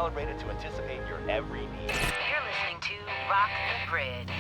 calibrated to anticipate your every need. You're listening to Rock the Grid.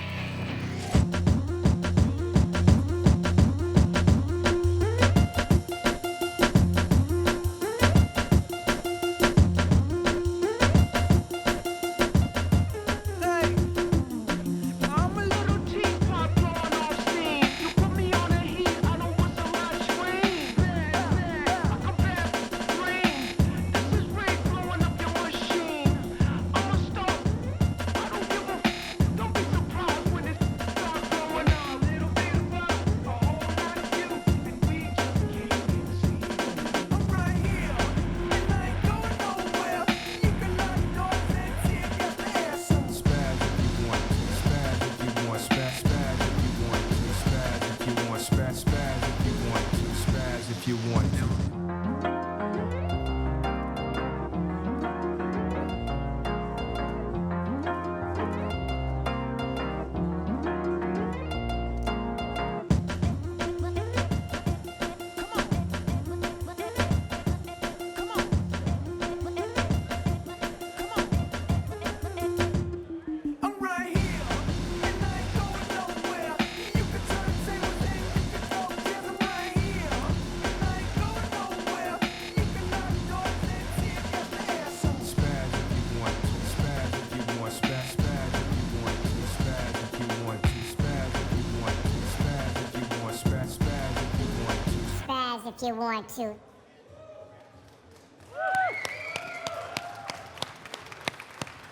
If you want to.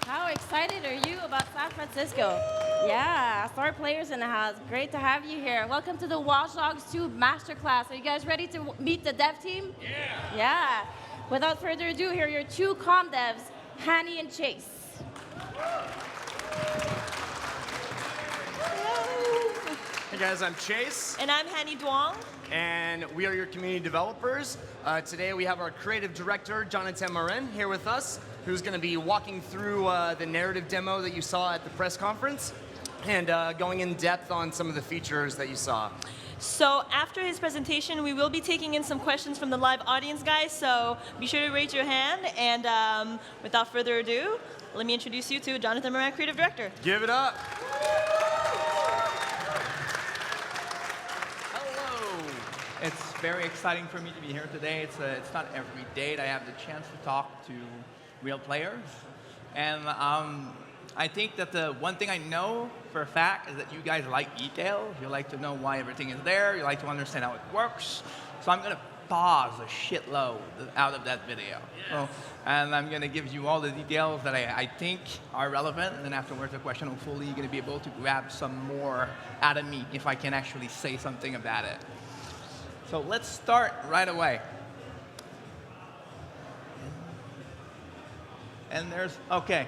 How excited are you about San Francisco? Yeah, star players in the house. Great to have you here. Welcome to the Watch Dogs 2 Masterclass. Are you guys ready to meet the dev team? Yeah. Yeah. Without further ado, here are your two comm devs, Hanny and Chase. Hey guys, I'm Chase. And I'm Hanny Duong. And we are your community developers. Today we have our creative director, Jonathan Morin, here with us, who's going to be walking through the narrative demo that you saw at the press conference and going in depth on some of the features that you saw. So after his presentation, we will be taking in some questions from the live audience, guys. So be sure to raise your hand. And without further ado, let me introduce you to Jonathan Morin, creative director. Give it up. It's very exciting for me to be here today. It's not every day that I have the chance to talk to real players. And I think that the one thing I know for a fact is that you guys like details. You like to know why everything is there. You like to understand how it works. So I'm going to pause a shitload out of that video. Yes. And I'm going to give you all the details that I think are relevant. And then afterwards, the question, hopefully, you're going to be able to grab some more out of me if I can actually say something about it. So let's start right away. And okay.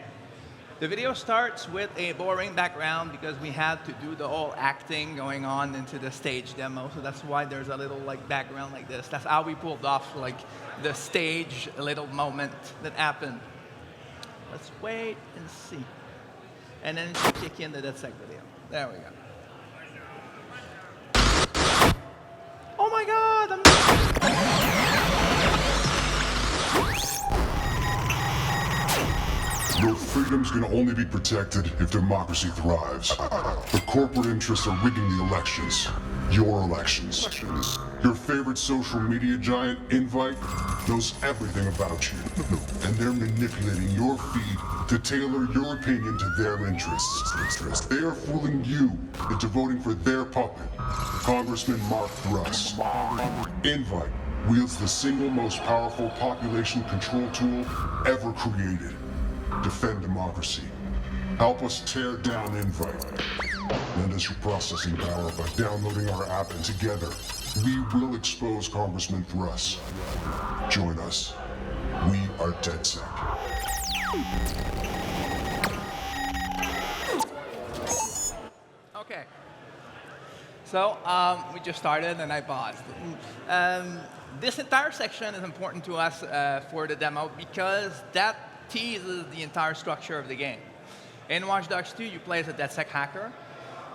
The video starts with a boring background because we had to do the whole acting going on into the stage demo. So that's why there's a little background like this. That's how we pulled off the stage little moment that happened. Let's wait and see. And then kick in the DedSec video. There we go. Oh my God! Your freedom's gonna only be protected if democracy thrives. The corporate interests are rigging the elections. Your elections. Your favorite social media giant, Invite, knows everything about you. And they're manipulating your feed to tailor your opinion to their interests. They are fooling you into voting for their puppet, Congressman Mark Thrust. Invite wields the single most powerful population control tool ever created. Defend democracy. Help us tear down Invite. Lend us your processing power by downloading our app, and together, we will expose Congressman Thrust. Join us. We are DedSec. Okay. So we just started and I paused. This entire section is important to us for the demo because that teases the entire structure of the game. In Watch Dogs 2, you play as a DedSec hacker,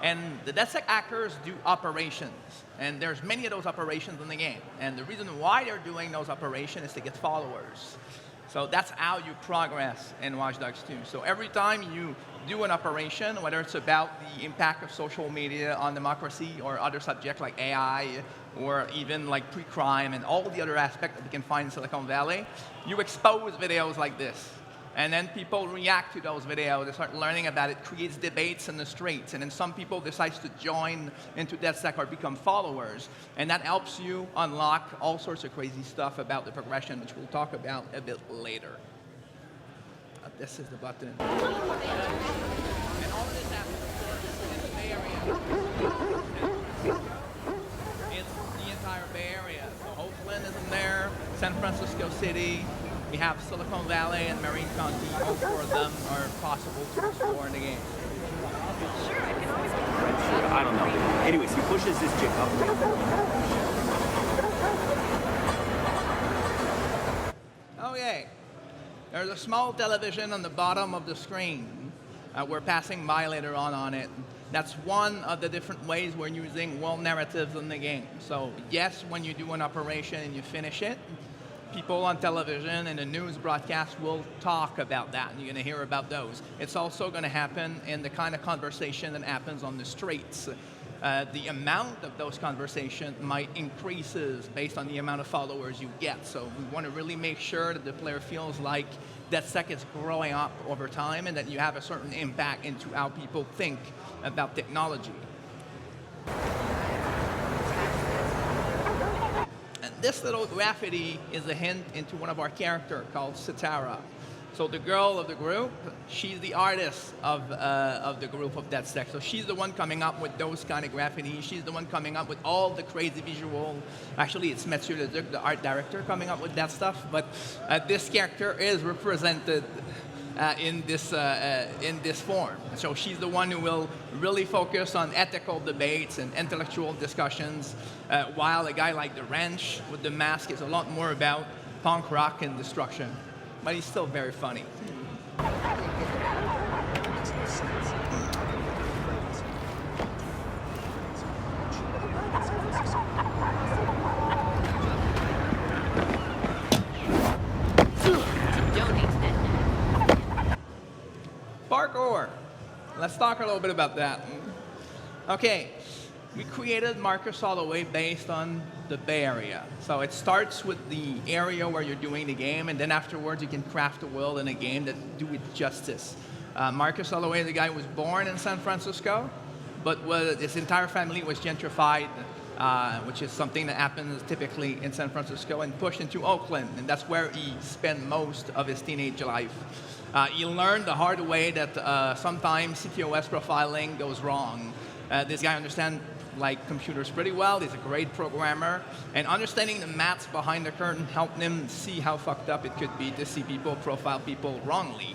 and the DedSec hackers do operations, and there's many of those operations in the game. And the reason why they're doing those operations is to get followers. So that's how you progress in Watch Dogs 2. So every time you do an operation, whether it's about the impact of social media on democracy or other subjects like AI or even like pre-crime and all the other aspects that we can find in Silicon Valley, you expose videos like this. And then people react to those videos, they start learning about it, creates debates in the streets, and then some people decide to join into DedSec or become followers. And that helps you unlock all sorts of crazy stuff about the progression, which we'll talk about a bit later. This is the button. And all of this happens, of course, in the Bay Area. It's the entire Bay Area. So Oakland is in there, San Francisco City. We have Silicon Valley and Marin County. All four of them are possible to explore in the game. Sure, I can always get I don't know. Anyways, he pushes this chick up. Okay. There's a small television on the bottom of the screen. We're passing by later on it. That's one of the different ways we're using world narratives in the game. So yes, when you do an operation and you finish it, people on television and the news broadcast will talk about that, and you're going to hear about those. It's also going to happen in the kind of conversation that happens on the streets. The amount of those conversations might increases based on the amount of followers you get. So we want to really make sure that the player feels like DedSec is growing up over time and that you have a certain impact into how people think about technology. And this little graffiti is a hint into one of our characters called Sitara. So the girl of the group, she's the artist of the group of DedSec. So she's the one coming up with those kind of graffiti. She's the one coming up with all the crazy visual. Actually, it's Mathieu Leduc, the art director, coming up with that stuff. But this character is represented in this form. So she's the one who will really focus on ethical debates and intellectual discussions, while a guy like the Wrench with the mask is a lot more about punk rock and destruction. But he's still very funny. Parkour. Let's talk a little bit about that. Okay. We created Marcus Holloway based on the Bay Area. So it starts with the area where you're doing the game, and then afterwards you can craft a world in a game that do it justice. Marcus Holloway, the guy was born in San Francisco, but his entire family was gentrified, which is something that happens typically in San Francisco, and pushed into Oakland, and that's where he spent most of his teenage life. He learned the hard way that sometimes ctOS profiling goes wrong. This guy understands computers pretty well. He's a great programmer, and understanding the maths behind the curtain helped him see how fucked up it could be to see people profile people wrongly.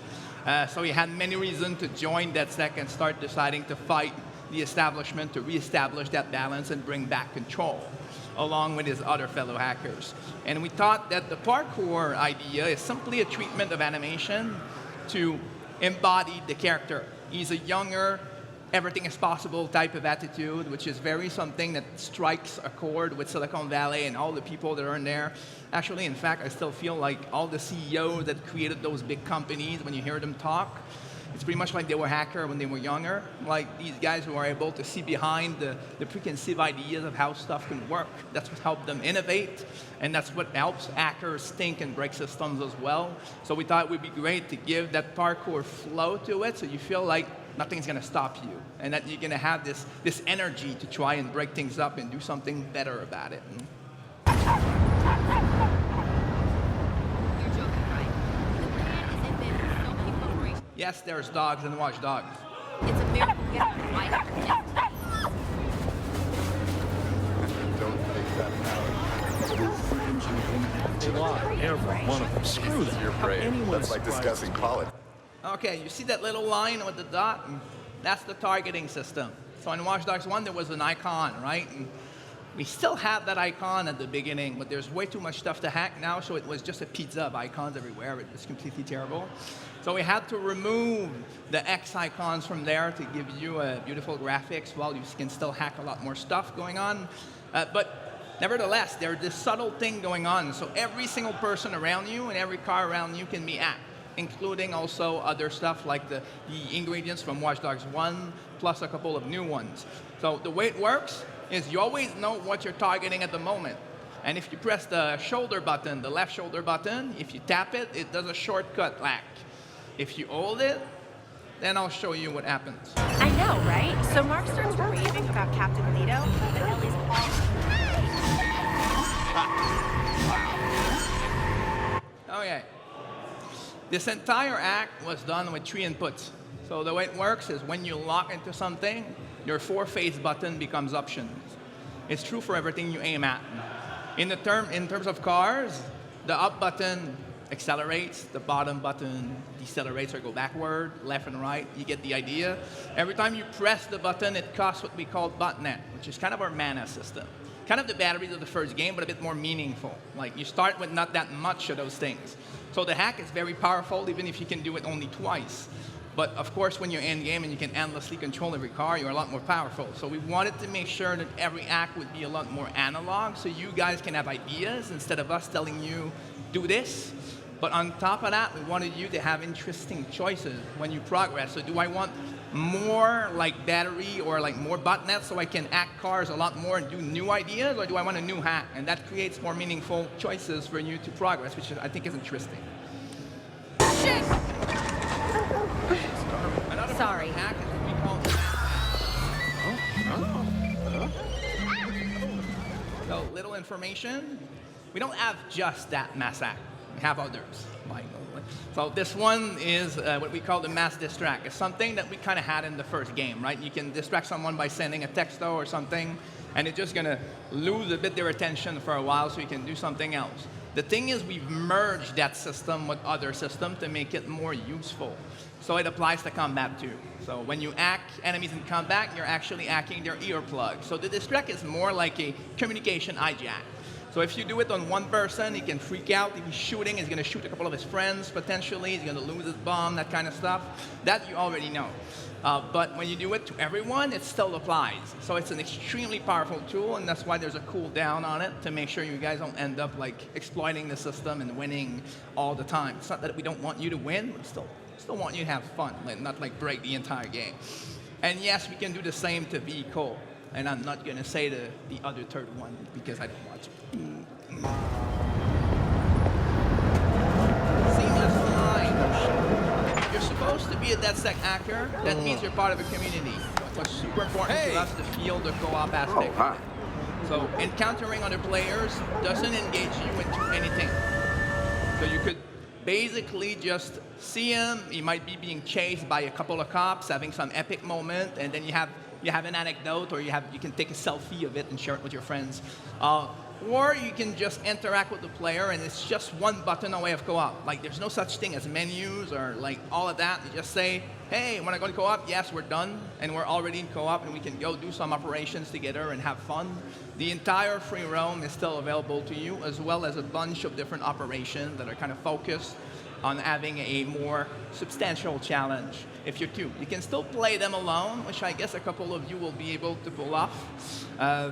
So he had many reasons to join DedSec and start deciding to fight the establishment to reestablish that balance and bring back control, along with his other fellow hackers. And we thought that the parkour idea is simply a treatment of animation to embody the character. He's a younger, everything is possible type of attitude, which is very something that strikes a chord with Silicon Valley and all the people that are in there. Actually, in fact, I still feel like all the CEOs that created those big companies, when you hear them talk, it's pretty much like they were hackers when they were younger. Like these guys who are able to see behind the preconceived ideas of how stuff can work. That's what helped them innovate, and that's what helps hackers think and break systems as well. So we thought it would be great to give that parkour flow to it, so you feel like nothing's going to stop you, and that you're going to have this energy to try and break things up and do something better about it. You're joking, right? The plan is embedded in so many corporations. Yes, there's dogs and Watch Dogs. It's a miracle we have the right to protect. Don't take that power. Every one of them. Screw that. Your brain. That's like discussing politics. Okay, you see that little line with the dot? That's the targeting system. So in Watch Dogs 1, there was an icon, right? And we still have that icon at the beginning, but there's way too much stuff to hack now, so it was just a pizza of icons everywhere. It was completely terrible. So we had to remove the X icons from there to give you beautiful graphics while you can still hack a lot more stuff going on. But Nevertheless, there's this subtle thing going on. So every single person around you and every car around you can be act, including also other stuff like the ingredients from Watch Dogs 1, plus a couple of new ones. So the way it works is you always know what you're targeting at the moment. And if you press the shoulder button, the left shoulder button, if you tap it, it does a shortcut hack. If you hold it, then I'll show you what happens. I know, right? So Mark starts raving about Captain Leto, but Ellie's all... Okay. This entire act was done with 3 inputs. So the way it works is when you lock into something, your 4-phase button becomes options. It's true for everything you aim at. In terms of cars, the up button accelerates, the bottom button decelerates or go backward, left and right, you get the idea. Every time you press the button, it costs what we call botnet, which is kind of our mana system. Kind of the batteries of the first game, but a bit more meaningful. Like you start with not that much of those things. So the hack is very powerful, even if you can do it only twice. But of course, when you're in game and you can endlessly control every car, you're a lot more powerful. So we wanted to make sure that every act would be a lot more analog, so you guys can have ideas instead of us telling you, do this. But on top of that, we wanted you to have interesting choices when you progress. So do I want more like battery or like more botnets so I can act cars a lot more and do new ideas, or do I want a new hack? And that creates more meaningful choices for you to progress, which I think is interesting. Shit! Another Sorry. hack is what we call... So little information. We don't have just that mass hack. We have others. So this one is what we call the mass distract. It's something that we kind of had in the first game, right? You can distract someone by sending a texto or something, and it's just going to lose a bit their attention for a while so you can do something else. The thing is we've merged that system with other systems to make it more useful. So it applies to combat too. So when you hack enemies in combat, you're actually hacking their earplugs. So the distract is more like a communication hijack. So if you do it on one person, he can freak out. If he's shooting, he's going to shoot a couple of his friends, potentially. He's going to lose his bomb, that kind of stuff. That you already know. But when you do it to everyone, it still applies. So it's an extremely powerful tool, and that's why there's a cooldown on it, to make sure you guys don't end up like exploiting the system and winning all the time. It's not that we don't want you to win, we still want you to have fun, not like break the entire game. And yes, we can do the same to vehicle. And I'm not going to say the other third one because I don't watch it. Seamless line. You're supposed to be a DedSec hacker. That means you're part of a community. What's super important to us to feel the co-op aspect. hi. So encountering other players doesn't engage you into anything. So you could basically just see him. He might be being chased by a couple of cops, having some epic moment, and then you have an anecdote, or you can take a selfie of it and share it with your friends. Or you can just interact with the player, and it's just one button away of co-op. Like, there's no such thing as menus or like all of that. You just say, hey, when I go to co-op, yes, we're done, and we're already in co-op, and we can go do some operations together and have fun. The entire free roam is still available to you, as well as a bunch of different operations that are kind of focused on having a more substantial challenge. If you're two, you can still play them alone, which I guess a couple of you will be able to pull off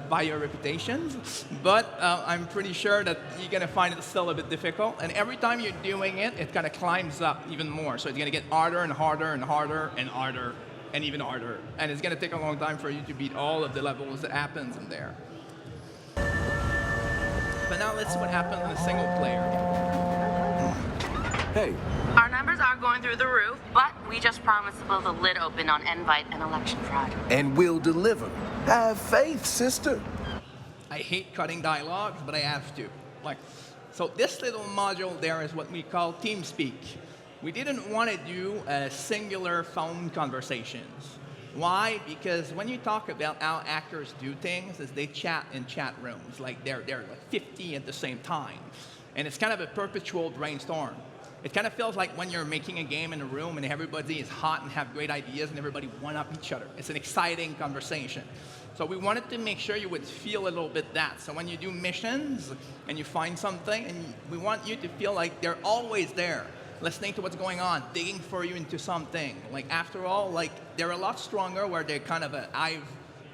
by your reputations. But I'm pretty sure that you're going to find it still a bit difficult. And every time you're doing it, it kind of climbs up even more. So it's going to get harder and harder and harder and harder and even harder. And it's going to take a long time for you to beat all of the levels that happens in there. But now let's see what happens in a single player. Hey. Our numbers are going through the roof, but we just promised to blow the lid open on invite and election fraud. And we'll deliver. Have faith, sister. I hate cutting dialogues, but I have to. So this little module there is what we call TeamSpeak. We didn't want to do singular phone conversations. Why? Because when you talk about how actors do things, is they chat in chat rooms. Like they're like 50 at the same time. And it's kind of a perpetual brainstorm. It kind of feels like when you're making a game in a room and everybody is hot and have great ideas and everybody one-up each other. It's an exciting conversation. So we wanted to make sure you would feel a little bit that. So when you do missions and you find something, and we want you to feel like they're always there, listening to what's going on, digging for you into something. Like after all, like they're a lot stronger where they're kind of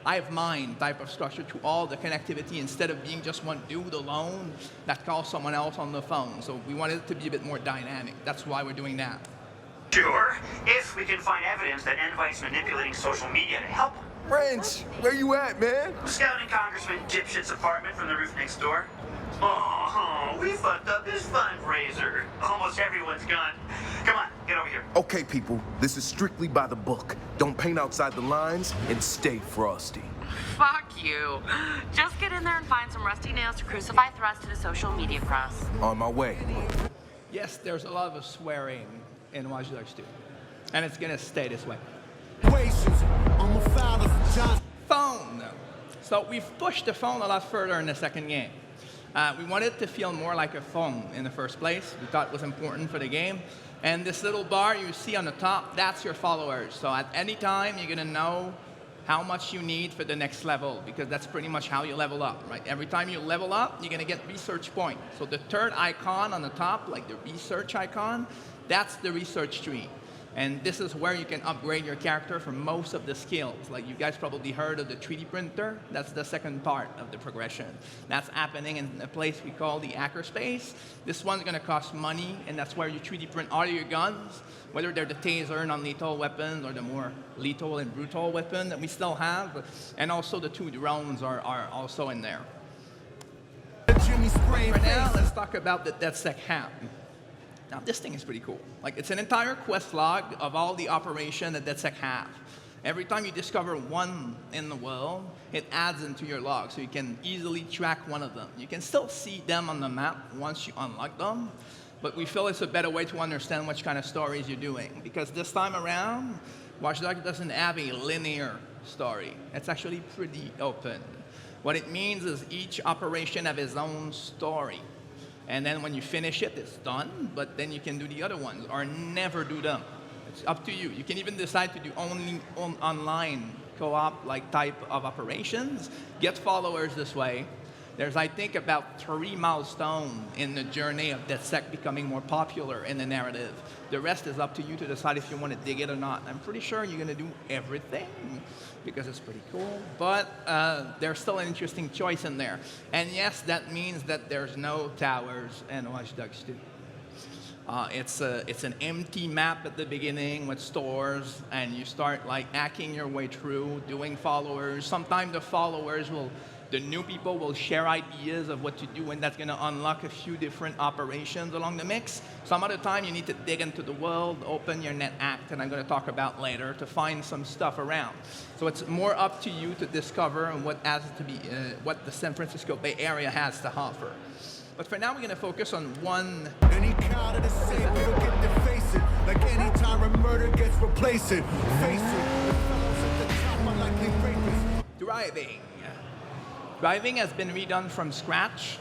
hive mind type of structure to all the connectivity instead of being just one dude alone that calls someone else on the phone. So we wanted it to be a bit more dynamic. That's why we're doing that. Sure, if we can find evidence that Invite's manipulating social media to help him. Wrench, where you at, man? Scouting Congressman Dipshit's apartment from the roof next door. Oh, we fucked up his fundraiser. Almost everyone's gone. Come on, get over here. Okay, people, this is strictly by the book. Don't paint outside the lines and stay frosty. Fuck you. Just get in there and find some rusty nails to crucify Thrust to the social media cross. On my way. Yes, there's a lot of swearing in Watch Dogs 2, and it's gonna stay this way. Phone. So we've pushed the phone a lot further in the second game. We wanted it to feel more like a phone in the first place. We thought it was important for the game. And this little bar you see on the top, that's your followers. So at any time, you're gonna know how much you need for the next level, because that's pretty much how you level up, right? Every time you level up, you're gonna get research points. So the third icon on the top, like the research icon, that's the research tree. And this is where you can upgrade your character for most of the skills. Like you guys probably heard of the 3D printer. That's the second part of the progression. That's happening in a place we call the hackerspace. This one's gonna cost money, and that's where you 3D print all your guns, whether they're the taser, non-lethal weapons, or the more lethal and brutal weapon that we still have. And also the 2 drones are also in there. For now, let's talk about the DedSec hat. Now, this thing is pretty cool. Like, it's an entire quest log of all the operation that DedSec have. Every time you discover one in the world, it adds into your log, so you can easily track one of them. You can still see them on the map once you unlock them, but we feel it's a better way to understand which kind of stories you're doing. Because this time around, Watch Dogs doesn't have a linear story. It's actually pretty open. What it means is each operation have its own story. And then when you finish it, it's done, but then you can do the other ones or never do them. It's up to you. You can even decide to do only online co-op like type of operations, get followers this way. There's, I think, about 3 milestones in the journey of DedSec becoming more popular in the narrative. The rest is up to you to decide if you want to dig it or not. I'm pretty sure you're going to do everything because it's pretty cool, but there's still an interesting choice in there. And yes, that means that there's no towers in Watch Dogs 2. It's an empty map at the beginning with stores, and you start like hacking your way through, doing followers. Sometimes the new people will share ideas of what to do, and that's going to unlock a few different operations along the mix. Some other time you need to dig into the world, open your net act, and I'm going to talk about later, to find some stuff around. So it's more up to you to discover what the San Francisco Bay Area has to offer. But for now, we're going to focus on one. Any kind of the same, we don't get to face it. Like any time a murder gets replaced. Face it. The fellows at the top are likely rapists. Driving. Driving has been redone from scratch.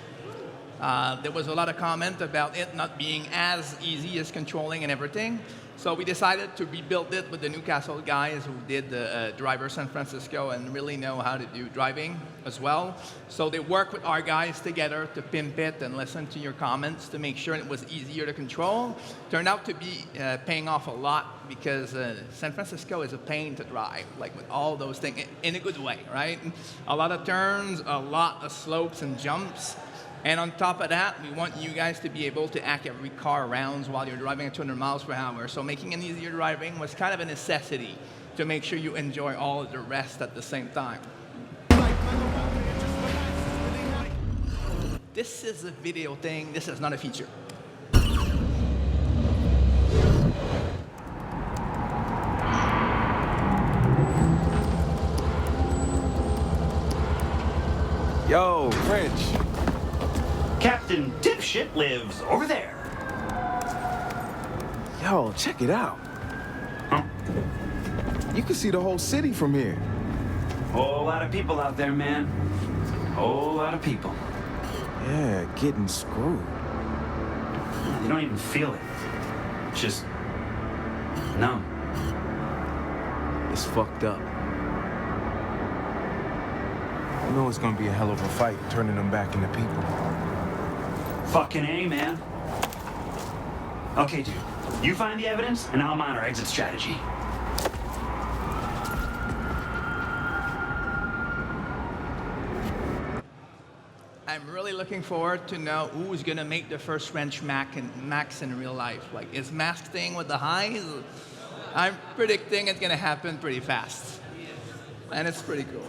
There was a lot of comment about it not being as easy as controlling and everything. So we decided to rebuild it with the Newcastle guys who did the Driver San Francisco and really know how to do driving as well. So they worked with our guys together to pimp it and listen to your comments to make sure it was easier to control. Turned out to be paying off a lot because San Francisco is a pain to drive, like with all those things, in a good way, right? A lot of turns, a lot of slopes and jumps. And on top of that, we want you guys to be able to hack every car around while you're driving at 200 miles per hour. So making it easier driving was kind of a necessity to make sure you enjoy all of the rest at the same time. This is a video thing. This is not a feature. Yo, French. Captain Dipshit lives over there. Yo, check it out. Huh? You can see the whole city from here. Whole lot of people out there, man. Whole lot of people. Yeah, getting screwed. You don't even feel it. It's just numb. It's fucked up. I know it's gonna be a hell of a fight turning them back into people. Fucking A, man. Okay, dude. You find the evidence, and I'll mind our exit strategy. really looking forward to know who's gonna make the first French Max in real life. Like, is Mask thing with the highs? I'm predicting it's gonna happen pretty fast. And it's pretty cool.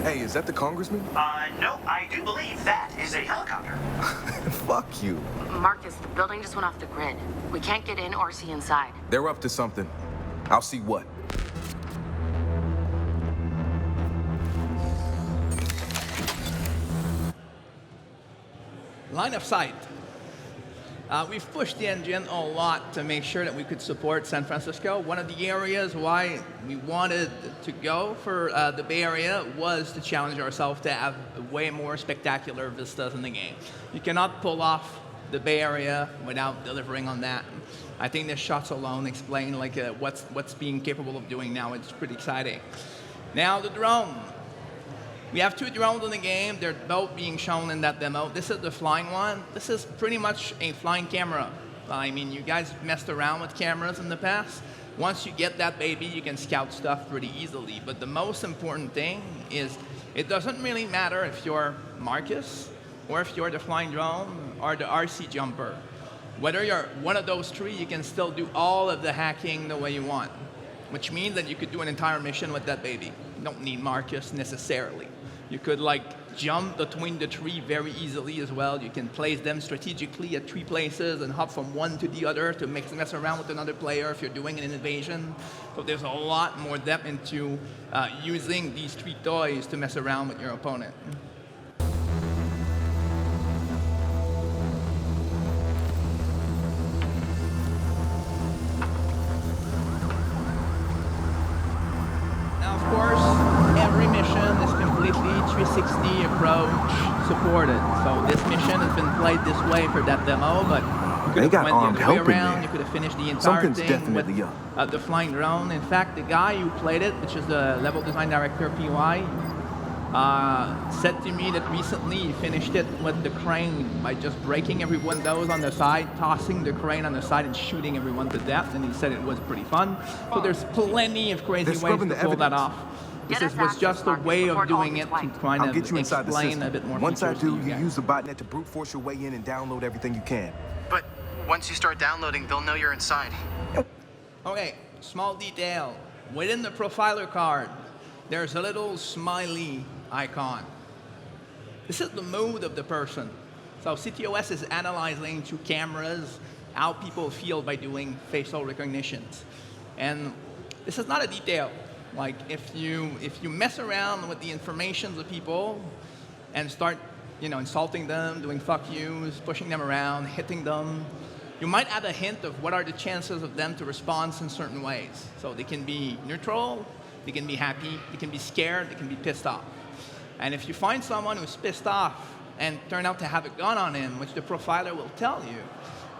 Hey, is that the congressman? No, I do believe that is a helicopter. Fuck you. Marcus, the building just went off the grid. We can't get in or see inside. They're up to something. I'll see what. Line of sight. We've pushed the engine a lot to make sure that we could support San Francisco. One of the areas why we wanted to go for the Bay Area was to challenge ourselves to have way more spectacular vistas in the game. You cannot pull off the Bay Area without delivering on that. I think the shots alone explain like what's being capable of doing now. It's pretty exciting. Now the drone. We have 2 drones in the game. They're both being shown in that demo. This is the flying one. This is pretty much a flying camera. I mean, you guys messed around with cameras in the past. Once you get that baby, you can scout stuff pretty easily. But the most important thing is it doesn't really matter if you're Marcus or if you're the flying drone or the RC jumper. Whether you're one of those 3, you can still do all of the hacking the way you want, which means that you could do an entire mission with that baby. You don't need Marcus necessarily. You could like jump between the 3 very easily as well. You can place them strategically at 3 places and hop from one to the other to mess around with another player if you're doing an invasion. So there's a lot more depth into using these 3 toys to mess around with your opponent. Now, of course, every mission is completely 360 approach supported. So this mission has been played this way for that demo, but you could have went the other way around. You could have finished the entire thing with the flying drone. In fact, the guy who played it, which is the level design director PY, said to me that recently he finished it with the crane by just breaking every windows on the side, tossing the crane on the side, and shooting everyone to death. And he said it was pretty fun. So there's plenty of crazy ways to pull that off. This was just a way of doing it to kind of explain a bit more. Once I do, you use the botnet to brute force your way in and download everything you can. But once you start downloading, they'll know you're inside. Okay, small detail. Within the profiler card, there's a little smiley icon. This is the mood of the person. So ctOS is analyzing through cameras how people feel by doing facial recognitions. And this is not a detail. Like if you mess around with the information of people and start, insulting them, doing fuck yous, pushing them around, hitting them, you might add a hint of what are the chances of them to respond in certain ways. So they can be neutral, they can be happy, they can be scared, they can be pissed off. And if you find someone who's pissed off and turn out to have a gun on him, which the profiler will tell you,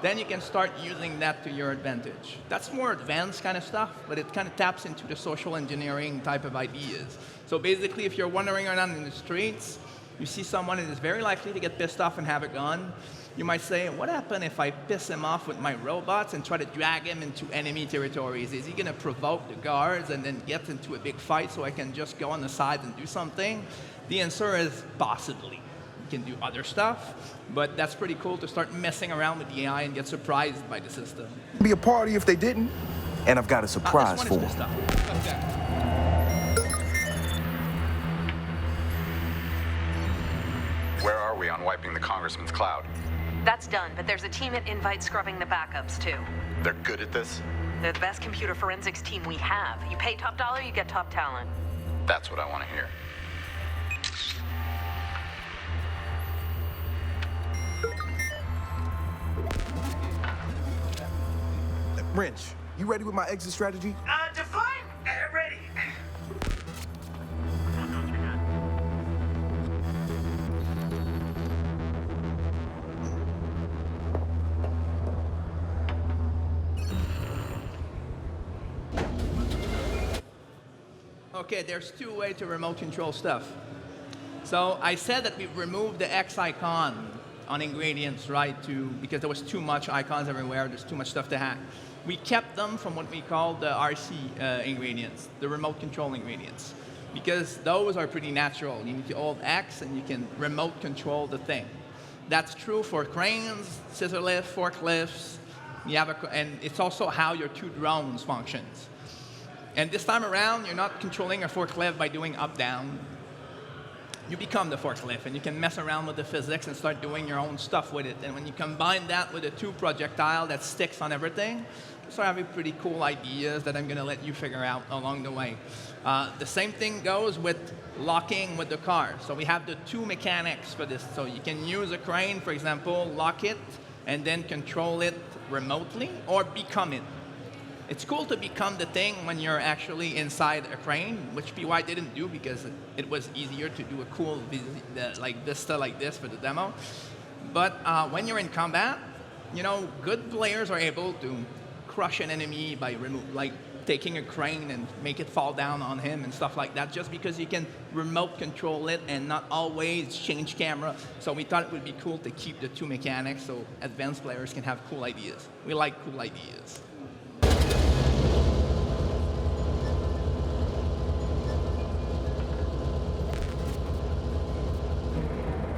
then you can start using that to your advantage. That's more advanced kind of stuff, but it kind of taps into the social engineering type of ideas. So basically, if you're wandering around in the streets, you see someone that is very likely to get pissed off and have a gun, you might say, what happened if I piss him off with my robots and try to drag him into enemy territories? Is he going to provoke the guards and then get into a big fight so I can just go on the side and do something? The answer is possibly. You can do other stuff, but that's pretty cool to start messing around with the AI and get surprised by the system. Be a party if they didn't. And I've got a surprise for them. Where are we on wiping the Congressman's cloud? That's done, but there's a team at Invite scrubbing the backups, too. They're good at this? They're the best computer forensics team we have. You pay top dollar, you get top talent. That's what I want to hear. Wrench, you ready with my exit strategy? Define. Ready. Okay, there's 2 ways to remote control stuff. So I said that we've removed the X icon on ingredients, right? Because there was too much icons everywhere. There's too much stuff to hack. We kept them from what we call the RC ingredients, the remote control ingredients, because those are pretty natural. You need to hold X and you can remote control the thing. That's true for cranes, scissor lift, forklifts. And it's also how your two drones functions. And this time around, you're not controlling a forklift by doing up-down. You become the forklift, and you can mess around with the physics and start doing your own stuff with it. And when you combine that with a two projectile that sticks on everything, you start having pretty cool ideas that I'm going to let you figure out along the way. The same thing goes with locking with the car. So we have the two mechanics for this. So you can use a crane, for example, lock it, and then control it remotely, or become it. It's cool to become the thing when you're actually inside a crane, which PY didn't do because it was easier to do a cool vista like this for the demo. But when you're in combat, good players are able to crush an enemy by taking a crane and make it fall down on him and stuff like that, just because you can remote control it and not always change camera. So we thought it would be cool to keep the two mechanics so advanced players can have cool ideas. We like cool ideas.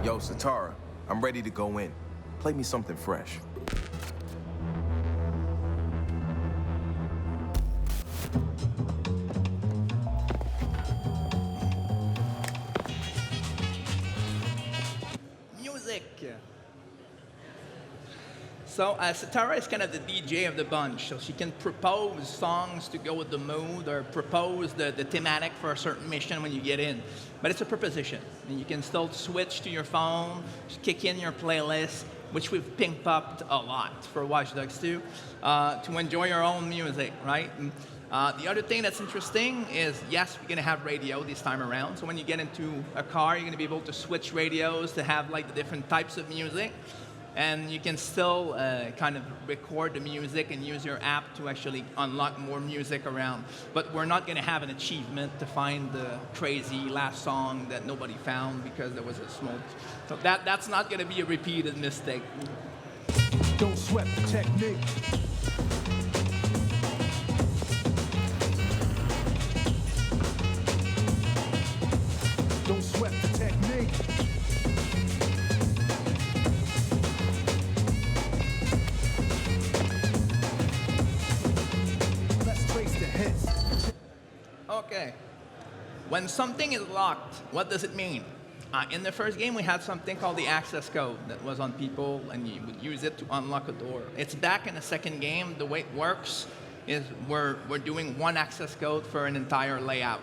Yo, Satara, I'm ready to go in. Play me something fresh. Music. So Satara is kind of the DJ of the bunch, so she can propose songs to go with the mood or propose the thematic for a certain mission when you get in. But it's a proposition, and you can still switch to your phone, kick in your playlist, which we've pimp-upped a lot for Watch Dogs 2, to enjoy your own music, right? And, the other thing that's interesting is, yes, we're going to have radio this time around. So when you get into a car, you're going to be able to switch radios to have the different types of music. And you can still kind of record the music and use your app to actually unlock more music around. But we're not going to have an achievement to find the crazy last song that nobody found because there was a smoke. So that's not going to be a repeated mistake. Don't sweat the technique. Don't sweat the technique. Okay. When something is locked, what does it mean? In the first game, we had something called the access code that was on people, and you would use it to unlock a door. It's back in the second game. The way it works is we're doing one access code for an entire layout.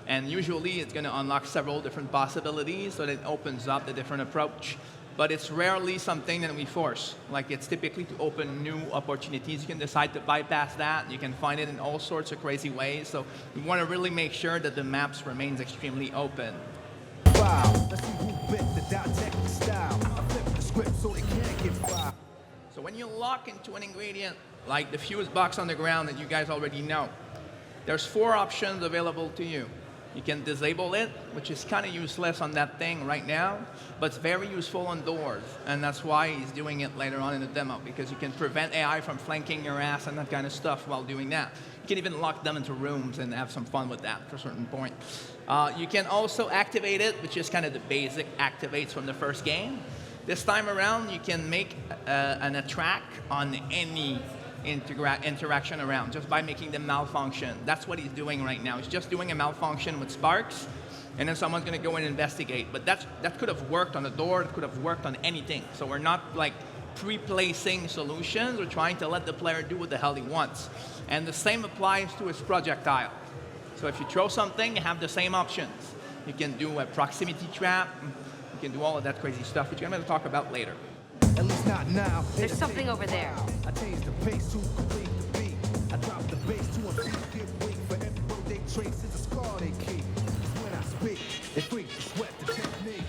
And usually, it's going to unlock several different possibilities, so that it opens up the different approach. But it's rarely something that we force. It's typically to open new opportunities. You can decide to bypass that. You can find it in all sorts of crazy ways. So we want to really make sure that the maps remains extremely open. So when you lock into an ingredient, like the fuse box on the ground that you guys already know, there's 4 options available to you. You can disable it, which is kind of useless on that thing right now, but it's very useful on doors, and that's why he's doing it later on in the demo, because you can prevent AI from flanking your ass and that kind of stuff while doing that. You can even lock them into rooms and have some fun with that for a certain point. You can also activate it, which is kind of the basic activates from the first game. This time around, you can make an attract on any interaction around just by making them malfunction. That's what he's doing right now. He's just doing a malfunction with sparks, and then someone's going to go and investigate. But that could have worked on a door. It could have worked on anything. So we're not pre-placing solutions. We're trying to let the player do what the hell he wants. And the same applies to his projectile. So if you throw something, you have the same options. You can do a proximity trap. You can do all of that crazy stuff, which I'm going to talk about later. At least not now. There's something over there. I changed the pace to complete the beat. I dropped the bass to a beat. Give weight for every word they trace is a scar they keep. When I speak, they freak to sweat the technique.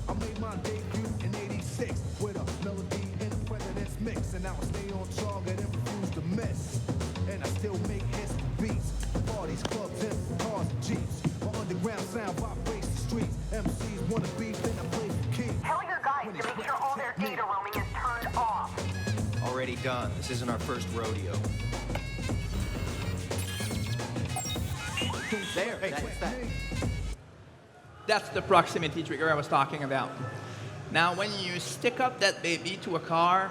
I made my debut in '86 with a melody and a president's mix, and now I stay on target and refuse to miss. And I still make hits and beats. Parties, clubs, and cars and jeeps. My underground sound vibrates the streets. MCs wanna beef, then I play for keys. Tell your guys to make sure all their already done. This isn't our first rodeo. There, that's the proximity trigger I was talking about. Now, when you stick up that baby to a car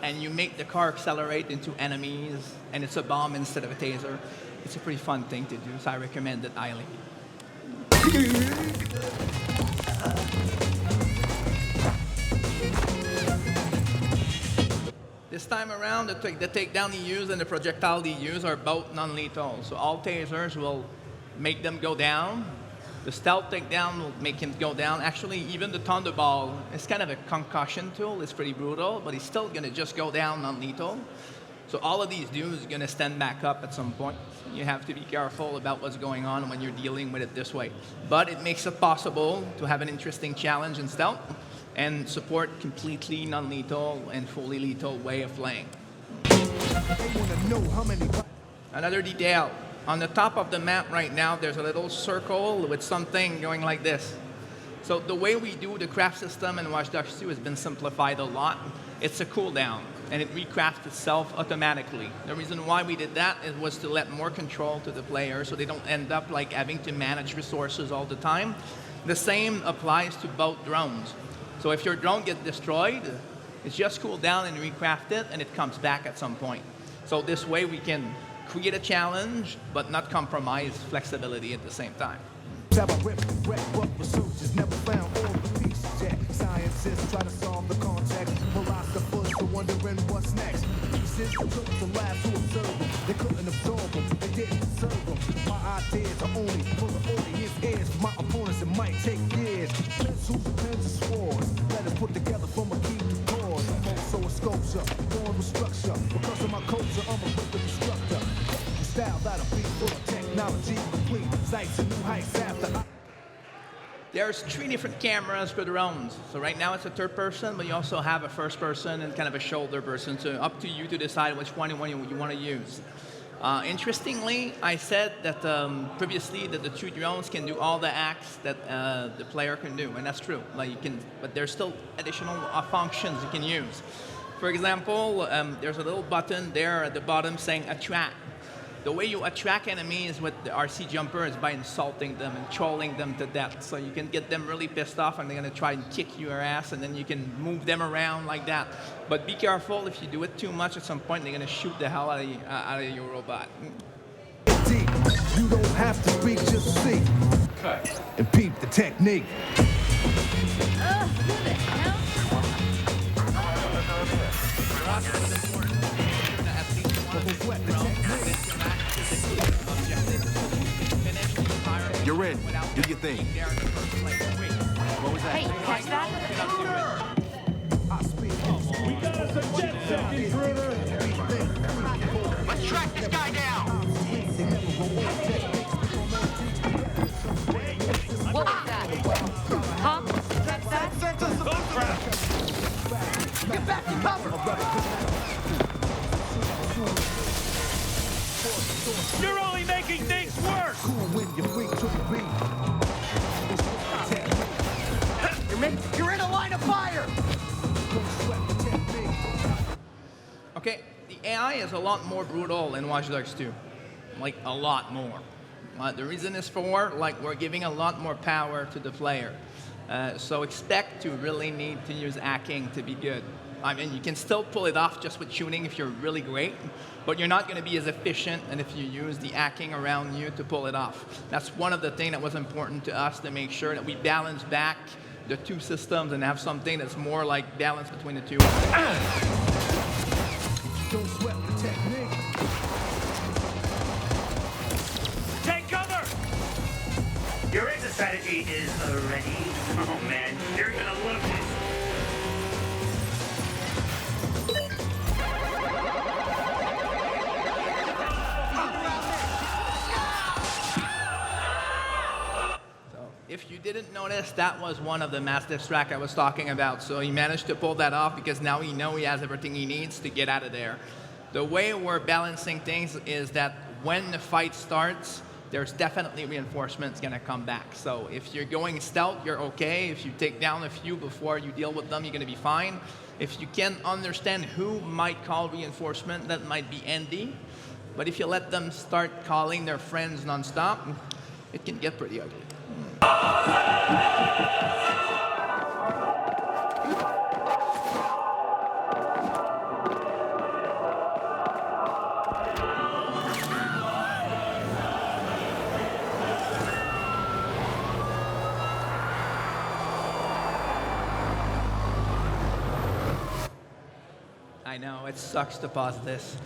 and you make the car accelerate into enemies and it's a bomb instead of a taser, it's a pretty fun thing to do, so I recommend it highly. This time around, the takedown he used and the projectile he used are both non-lethal. So all tasers will make them go down. The stealth takedown will make him go down. Actually, even the Thunderball is kind of a concussion tool. It's pretty brutal, but he's still going to just go down non-lethal. So all of these dudes are going to stand back up at some point. You have to be careful about what's going on when you're dealing with it this way. But it makes it possible to have an interesting challenge in stealth and support completely non-lethal and fully lethal way of playing. Another detail. On the top of the map right now, there's a little circle with something going like this. So the way we do the craft system in Watch Dogs 2 has been simplified a lot. It's a cooldown, and it recrafts itself automatically. The reason why we did that was to let more control to the player so they don't end up like having to manage resources all the time. The same applies to both drones. So if your drone gets destroyed, it's just cooled down and recraft it, and it comes back at some point. So this way we can create a challenge, but not compromise flexibility at the same time. Scientists try to solve the context. Philosophers are wondering what's next. Pieces took the labs to observe them. They couldn't absorb them. They didn't deserve them. My ideas are only for the audience ears. For my opponents, it might take years. Pencils, pens, and swords. Let us put together from a key to cause. Also a sculpture, born with structure. Because of my culture, I'm a rhythm instructor. The style that'll be full of technology complete. Sights and new heights after. There's 3 different cameras for drones. So right now it's a third person, but you also have a first person and kind of a shoulder person. So up to you to decide which one you want to use. Interestingly, I said that previously that the 2 drones can do all the acts that the player can do, and that's true. Like you can, but there's still additional functions you can use. For example, there's a little button there at the bottom saying attract. The way you attract enemies with the RC jumper is by insulting them and trolling them to death. So you can get them really pissed off and they're going to try and kick your ass, and then you can move them around like that. But be careful, if you do it too much at some point, they're going to shoot the hell out of your robot. You don't have to speak, just see. And peep the technique. Who the hell? You're in. Do your thing. Hey, catch that? We got us a jet set, intruder. Let's track this guy down. What was that? Huh? Catch that? Get back to cover. You're only making things worse! You're in a line of fire! Okay, the AI is a lot more brutal in Watch Dogs 2. Like, a lot more. The reason is we're giving a lot more power to the player. So expect to really need to use hacking to be good. I mean, you can still pull it off just with shooting if you're really great, but you're not going to be as efficient and if you use the hacking around you to pull it off. That's one of the things that was important to us, to make sure that we balance back the 2 systems and have something that's more like balance between the 2. Don't sweat the technique. Take cover! Your exit strategy is ready. Oh man, you're gonna love this. If you didn't notice, that was one of the mass distract I was talking about. So he managed to pull that off because now he knows he has everything he needs to get out of there. The way we're balancing things is that when the fight starts, there's definitely reinforcements going to come back. So if you're going stealth, you're okay. If you take down a few before you deal with them, you're going to be fine. If you can understand who might call reinforcement, that might be Andy. But if you let them start calling their friends nonstop, it can get pretty ugly. I know, it sucks to pause this.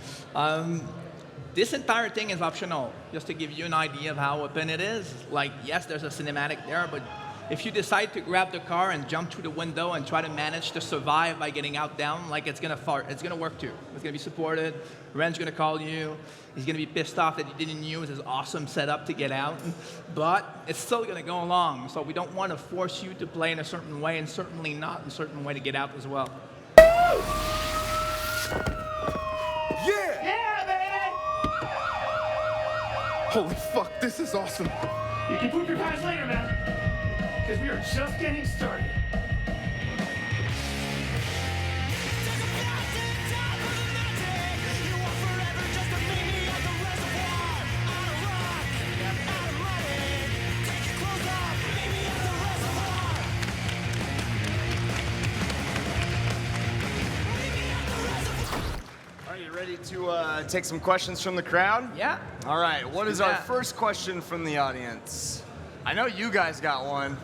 This entire thing is optional, just to give you an idea of how open it is. Like, yes, there's a cinematic there, but if you decide to grab the car and jump through the window and try to manage to survive by getting out down, like it's gonna work too. It's gonna be supported. Ren's gonna call you. He's gonna be pissed off that you didn't use his awesome setup to get out, but it's still gonna go along. So we don't want to force you to play in a certain way, and certainly not in a certain way to get out as well. Yeah! Yeah, baby! Holy fuck, this is awesome. You can poop your pants later, man. Because we are just getting started. Are you ready to take some questions from the crowd? Yeah. All right, what is do our that. first question from the audience? I know you guys got one.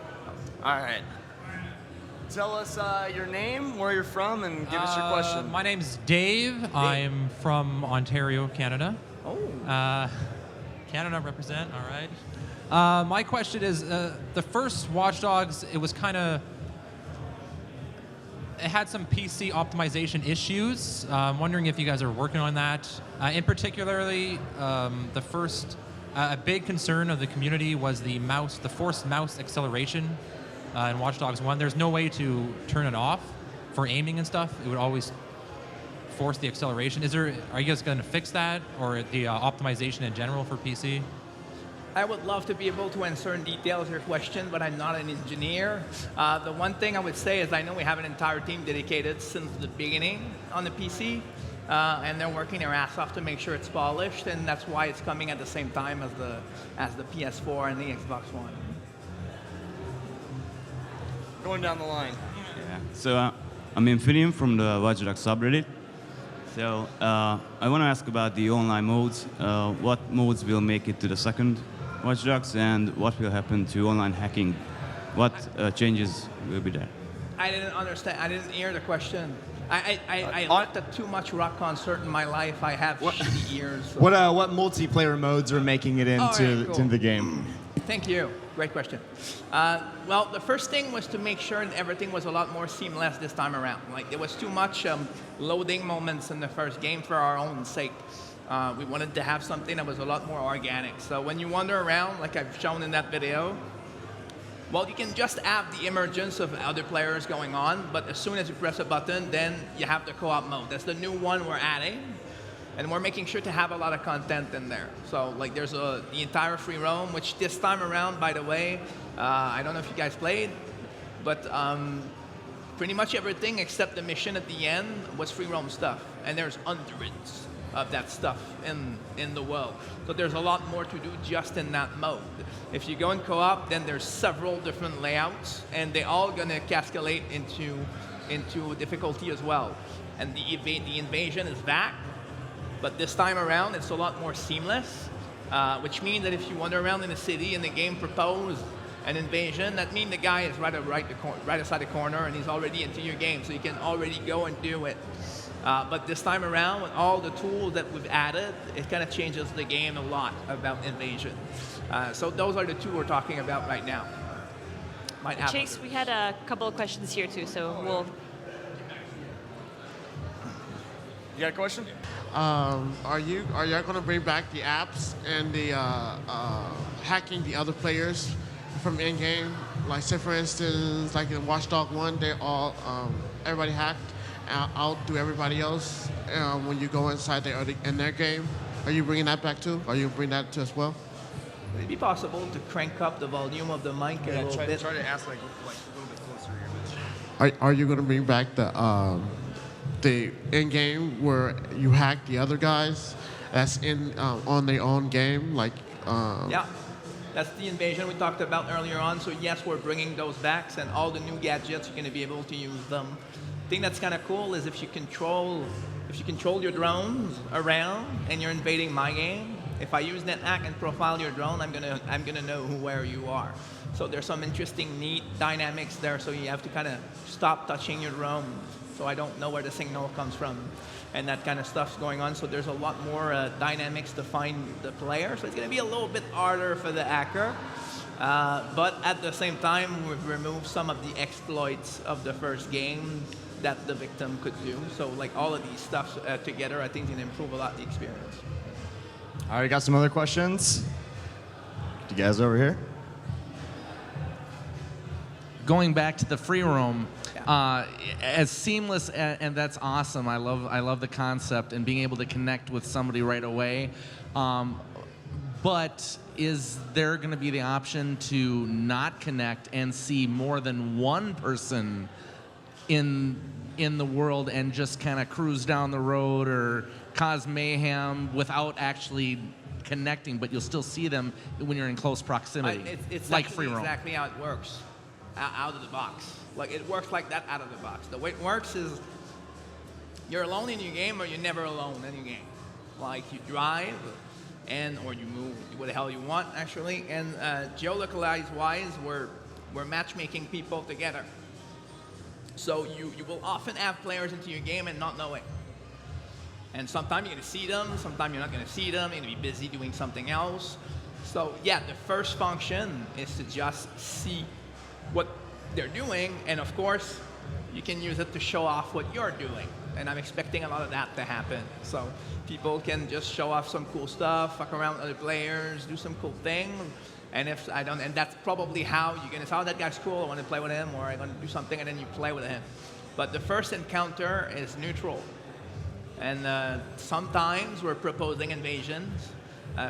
All right. Tell us your name, where you're from, and give us your question. My name's Dave. I'm from Ontario, Canada. Oh. Canada represent, all right. My question is, the first Watch Dogs, it had some PC optimization issues. I'm wondering if you guys are working on that. In particularly, the first, a big concern of the community was the forced mouse acceleration in Watch Dogs 1. There's no way to turn it off for aiming and stuff. It would always force the acceleration. Are you guys going to fix that, or the optimization in general for PC? I would love to be able to answer in details your question, but I'm not an engineer. The one thing I would say is I know we have an entire team dedicated since the beginning on the PC, and they're working their ass off to make sure it's polished, and that's why it's coming at the same time as the PS4 and the Xbox One. Going down the line. Yeah. So I'm Infinium from the Watch Dogs subreddit. So I want to ask about the online modes. What modes will make it to the second Watch Dogs, and what will happen to online hacking? What changes will be there? I didn't understand. I didn't hear the question. I looked at too much rock concert in my life. I have shitty ears. So. What multiplayer modes are making it into cool. to the game? Thank you. Great question. Well, the first thing was to make sure that everything was a lot more seamless this time around. Like, there was too much loading moments in the first game for our own sake. We wanted to have something that was a lot more organic. So when you wander around, like I've shown in that video, well, you can just have the emergence of other players going on, but as soon as you press a button, then you have the co-op mode. That's the new one we're adding. And we're making sure to have a lot of content in there. So like there's the entire free roam, which this time around, by the way, I don't know if you guys played, but pretty much everything except the mission at the end was free roam stuff. And there's hundreds of that stuff in the world. So there's a lot more to do just in that mode. If you go in co-op, then there's several different layouts, and they're all gonna cascade into difficulty as well. And the invasion is back. But this time around, it's a lot more seamless, which means that if you wander around in the city and the game proposed an invasion, that means the guy is right outside the corner and he's already into your game, so you can already go and do it. But this time around, with all the tools that we've added, it kind of changes the game a lot about invasion. So those are the two we're talking about right now. Chase, we had a couple of questions here too, so we'll... You got a question? Are you going to bring back the apps and the hacking the other players from in-game? Like, say for instance, like in Watch Dogs 1, they all everybody hacked outdo everybody else when you go inside in their game. Are you bringing that back too? Are you bring that to as well? would it be possible to crank up the volume of the mic a little bit? Try to ask like a little bit closer to your Are you going to bring back the end game where you hack the other guys that's in on their own game? Like Yeah, that's the invasion we talked about earlier on. So yes, we're bringing those back, and all the new gadgets, you're going to be able to use them. The thing that's kind of cool is if you control your drones around and you're invading my game. If I use NetHack and profile your drone, I'm gonna know where you are. So there's some interesting, neat dynamics there. So you have to kind of stop touching your drone, so I don't know where the signal comes from, and that kind of stuff's going on. So there's a lot more dynamics to find the player. So it's gonna be a little bit harder for the hacker, but at the same time, we've removed some of the exploits of the first game that the victim could do. So like all of these stuff together, I think can improve a lot the experience. All right, got some other questions? You guys over here? Going back to the free roam, as seamless and that's awesome. I love the concept and being able to connect with somebody right away. But is there going to be the option to not connect and see more than one person in the world and just kind of cruise down the road or cause mayhem without actually connecting, but you'll still see them when you're in close proximity? It's like actually free roam. exactly how it works out of the box. Like it works like that out of the box. The way it works is you're alone in your game or you're never alone in your game. Like you drive or you move what the hell you want actually. And geolocalized wise, we're matchmaking people together. So you will often have players into your game and not know it. And sometimes you're going to see them, sometimes you're not going to see them, you're going to be busy doing something else. So yeah, the first function is to just see what they're doing, and of course, you can use it to show off what you're doing. And I'm expecting a lot of that to happen. So people can just show off some cool stuff, fuck around with other players, do some cool things. And and that's probably how you're gonna say, oh, that guy's cool, I want to play with him, or I'm gonna do something, and then you play with him. But the first encounter is neutral. And sometimes we're proposing invasions.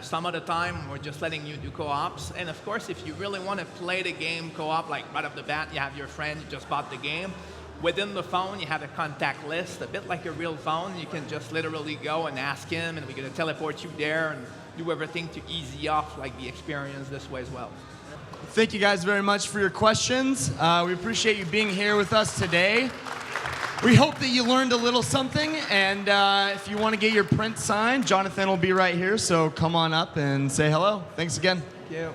Some of the time we're just letting you do co-ops. And of course, if you really want to play the game co-op, like right off the bat, you have your friend, you just bought the game. Within the phone, you have a contact list, a bit like a real phone. You can just literally go and ask him, and we're going to teleport you there and do everything to easy off like the experience this way as well. Thank you guys very much for your questions. We appreciate you being here with us today. We hope that you learned a little something, and if you want to get your print signed, Jonathan will be right here, so come on up and say hello. Thanks again. Thank you.